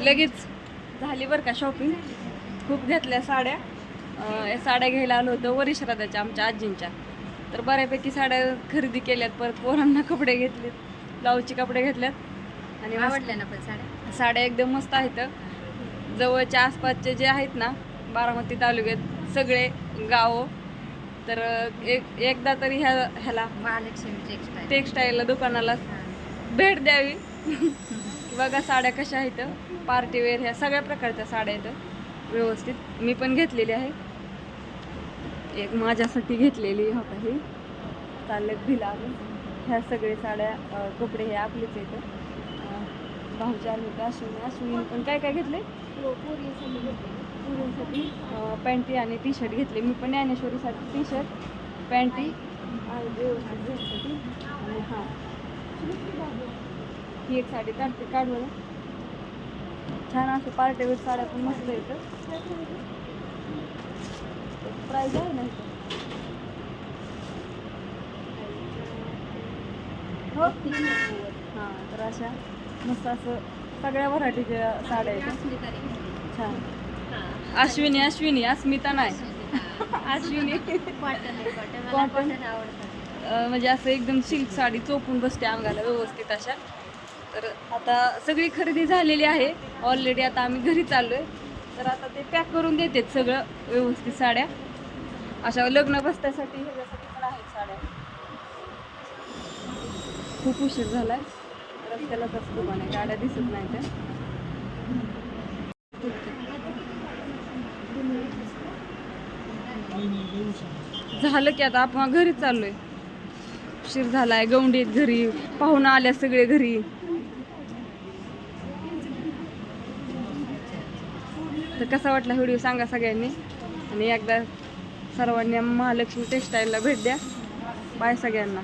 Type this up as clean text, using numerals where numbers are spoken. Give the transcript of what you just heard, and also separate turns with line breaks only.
लगेच झाली बरं का शॉपिंग. खूप घेतल्या साड्या. साड्या घ्यायला आलो होतो वरिश्रादाच्या आमच्या आजींच्या. तर बऱ्यापैकी साड्या खरेदी केल्यात. परत पोरांना कपडे घेतलेत, ब्लाऊजचे कपडे घेतल्यात. आणि
आवडल्या ना पण साड्या.
साड्या एकदम मस्त आहेत. जवळच्या आसपासचे जे आहेत ना बारामती तालुक्यात सगळे गाव, तर एकदा तरी ह्याला
महालक्ष्मी
टेक्सटाईल दुकानाला भेट द्यावी. बघा साड्या कशा आहेत. पार्टीवेअर ह्या सगळ्या प्रकारच्या साड्या आहेत व्यवस्थित. मी पण घेतलेली आहे. एक माझ्यासाठी घेतलेली हो काही चालत दिला. ह्या सगळे साड्या कपडे हे आपलेच आहेत. भाऊच्या आले होते अश्विनी पण काय काय घेतले. पुरीसाठी पॅन्टी आणि टी शर्ट घेतले. मी पण ज्ञानेश्वरीसाठी टी शर्ट, पॅन्टी आणि ड्रेससाठी. आणि हां ही एक साडी काढून छान असं पार्टीवेअर साड्या पण मस्त येतं. प्राईज आहे ना हो. हां तर अशा मस्त असं सगळ्या व्हरायटीच्या साड्या आहेत छान. अश्विनी अस्मिता नाही अश्विनी कॉटन म्हणजे असं एकदम सिल्क साडी चोपून बसते अंगाला व्यवस्थित अशा. तर आता सगळी खरेदी झालेली आहे ऑलरेडी. आता आम्ही घरी चाललोय. तर आता ते पॅक करून देतात सगळं व्यवस्थित साड्या. अशा लग्न बसण्यासाठी ह्याच्यासाठी पण आहेत साड्या. खूप उशीर झालाय. रस्त्यालाच असतो पण गाड्या दिसत नाही त्या. झालं की आता आपण घरी चाललोय. उशीर झालाय. गौंडीत घरी पाहुणा आल्या सगळे घरी. तर कसा वाटला व्हिडिओ सांगा सगळ्यांनी. आणि एकदा सर्वांनी महालक्ष्मी टेक्सटाईलला भेट द्या. बाय सगळ्यांना.